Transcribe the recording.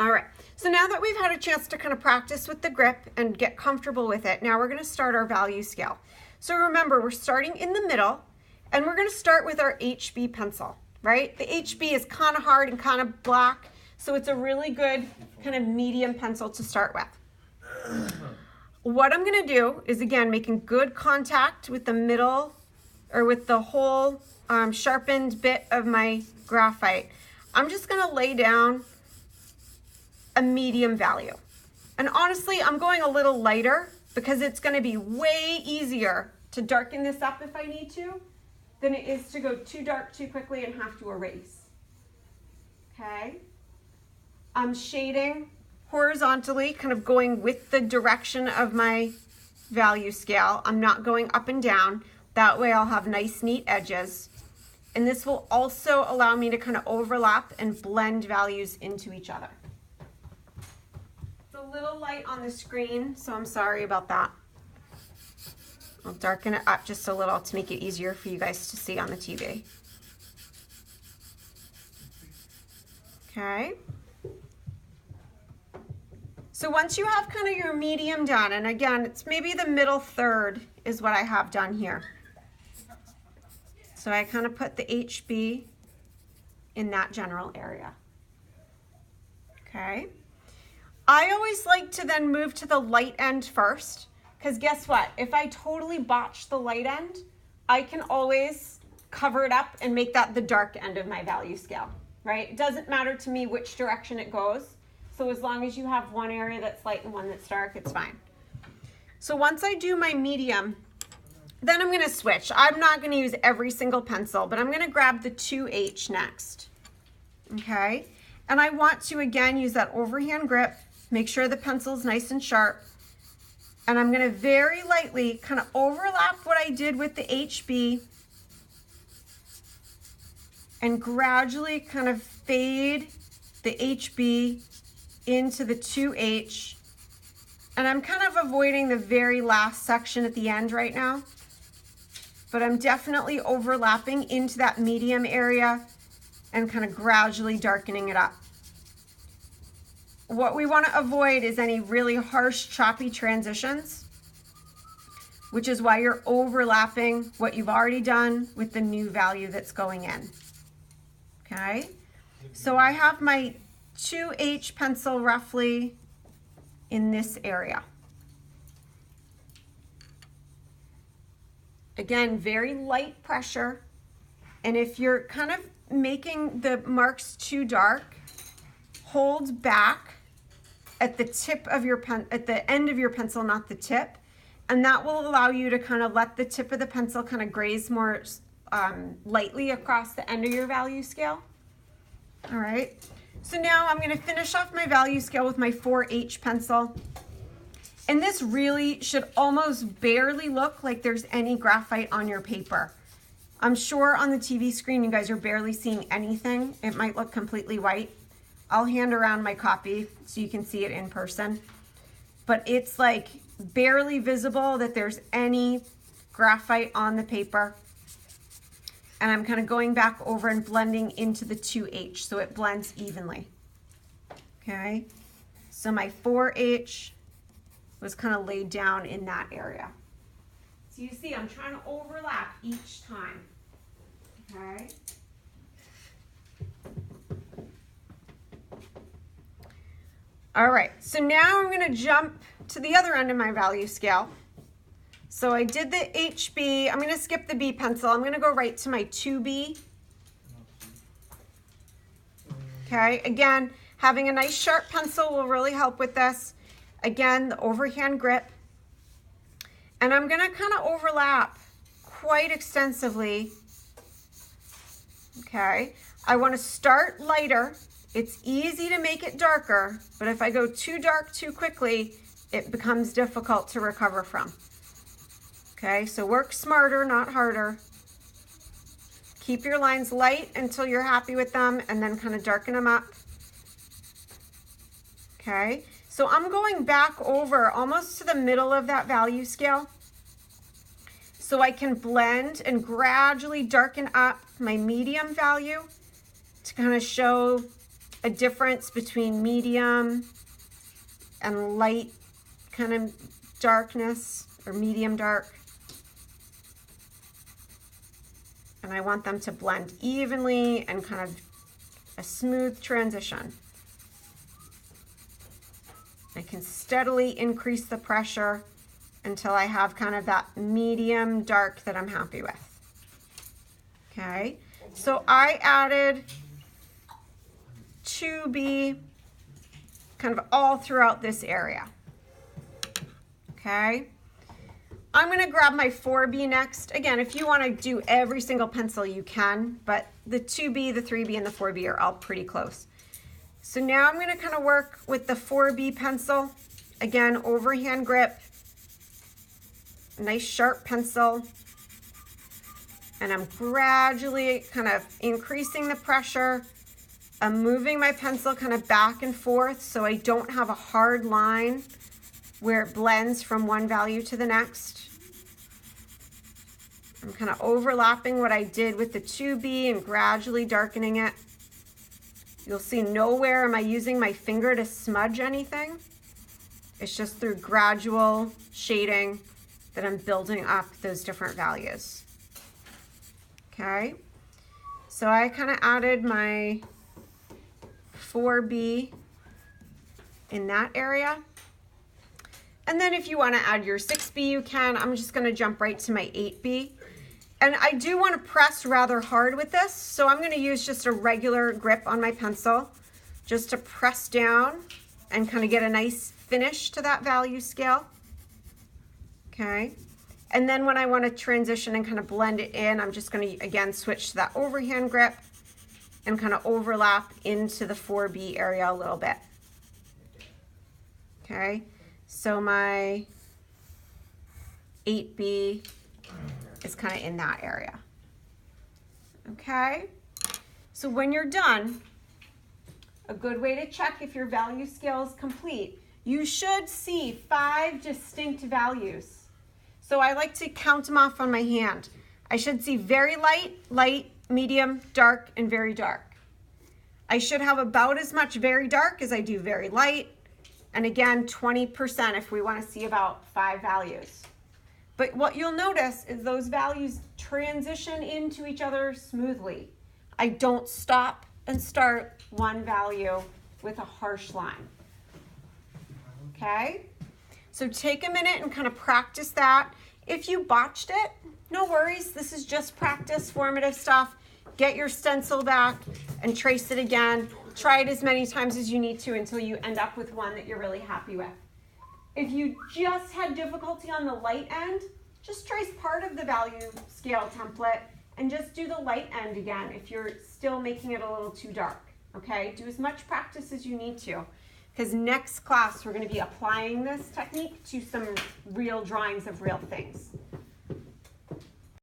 All right, so now that we've had a chance to kind of practice with the grip and get comfortable with it, now we're going to start our value scale. So remember, we're starting in the middle, and we're going to start with our HB pencil, right? The HB is kind of hard and kind of black, so it's a really good kind of medium pencil to start with. What I'm going to do is, again, making good contact with the middle or with the whole sharpened bit of my graphite. I'm just going to lay down a medium value. And honestly, I'm going a little lighter because it's going to be way easier to darken this up if I need to than it is to go too dark too quickly and have to erase. Okay? I'm shading horizontally, kind of going with the direction of my value scale. I'm not going up and down. That way I'll have nice, neat edges. And this will also allow me to kind of overlap and blend values into each other. A little light on the screen, so I'm sorry about that. I'll darken it up just a little to make it easier for you guys to see on the TV. Okay. So once you have kind of your medium done, and again, it's maybe the middle third is what I have done here. So I kind of put the HB in that general area. Okay. I always like to then move to the light end first, because guess what? If I totally botch the light end, I can always cover it up and make that the dark end of my value scale, right? It doesn't matter to me which direction it goes. So as long as you have one area that's light and one that's dark, it's fine. So once I do my medium, then I'm going to switch. I'm not going to use every single pencil, but I'm going to grab the 2H next. Okay? And I want to, again, use that overhand grip. Make sure the pencil's nice and sharp. And I'm going to very lightly kind of overlap what I did with the HB and gradually kind of fade the HB into the 2H. And I'm kind of avoiding the very last section at the end right now. But I'm definitely overlapping into that medium area and kind of gradually darkening it up. What we want to avoid is any really harsh, choppy transitions, which is why you're overlapping what you've already done with the new value that's going in. Okay, so I have my 2H pencil roughly in this area. Again, very light pressure. And if you're kind of making the marks too dark, hold back at the tip of your at the end of your pencil, not the tip, and that will allow you to kind of let the tip of the pencil kind of graze more lightly across the end of your value scale. All right, so now I'm going to finish off my value scale with my 4H pencil, and this really should almost barely look like there's any graphite on your paper. I'm sure on the TV screen you guys are barely seeing anything. It might look completely white. I'll hand around my copy so you can see it in person. But it's like barely visible that there's any graphite on the paper. And I'm kind of going back over and blending into the 2H so it blends evenly. Okay, so my 4H was kind of laid down in that area. So you see I'm trying to overlap each time. Okay. All right, so now I'm going to jump to the other end of my value scale. So I did the HB. I'm going to skip the B pencil. I'm going to go right to my 2B. Okay, again, having a nice sharp pencil will really help with this. Again, the overhand grip. And I'm going to kind of overlap quite extensively. Okay, I want to start lighter. It's easy to make it darker, but if I go too dark too quickly, it becomes difficult to recover from. Okay, so work smarter, not harder. Keep your lines light until you're happy with them, and then kind of darken them up. Okay, so I'm going back over almost to the middle of that value scale so I can blend and gradually darken up my medium value to kind of show a difference between medium and light kind of darkness, or medium dark. And I want them to blend evenly and kind of a smooth transition. I can steadily increase the pressure until I have kind of that medium dark that I'm happy with. Okay, so I added 2B kind of all throughout this area. Okay, I'm going to grab my 4B next. Again, if you want to do every single pencil, you can, but the 2B, the 3B, and the 4B are all pretty close. So now I'm going to kind of work with the 4B pencil. Again, overhand grip, nice sharp pencil, and I'm gradually kind of increasing the pressure. I'm moving my pencil kind of back and forth so I don't have a hard line where it blends from one value to the next. I'm kind of overlapping what I did with the 2B and gradually darkening it. You'll see nowhere am I using my finger to smudge anything. It's just through gradual shading that I'm building up those different values. Okay, so I kind of added my 4B in that area. And then if you want to add your 6B, you can. I'm just going to jump right to my 8B. And I do want to press rather hard with this, so I'm going to use just a regular grip on my pencil just to press down and kind of get a nice finish to that value scale. Okay, and then when I want to transition and kind of blend it in, I'm just going to again switch to that overhand grip and kind of overlap into the 4B area a little bit. Okay, so my 8B is kind of in that area. Okay, so when you're done, a good way to check if your value scale is complete, you should see 5 distinct values. So I like to count them off on my hand. I should see very light, light, medium, dark, and very dark. I should have about as much very dark as I do very light, and again 20% if we want to see about 5 values. But what you'll notice is those values transition into each other smoothly. I don't stop and start one value with a harsh line. Okay? So take a minute and kind of practice that. If you botched it, no worries. This is just practice, formative stuff. Get your stencil back and trace it again. Try it as many times as you need to until you end up with one that you're really happy with. If you just had difficulty on the light end, just trace part of the value scale template and just do the light end again if you're still making it a little too dark. Okay, do as much practice as you need to, because next class we're going to be applying this technique to some real drawings of real things.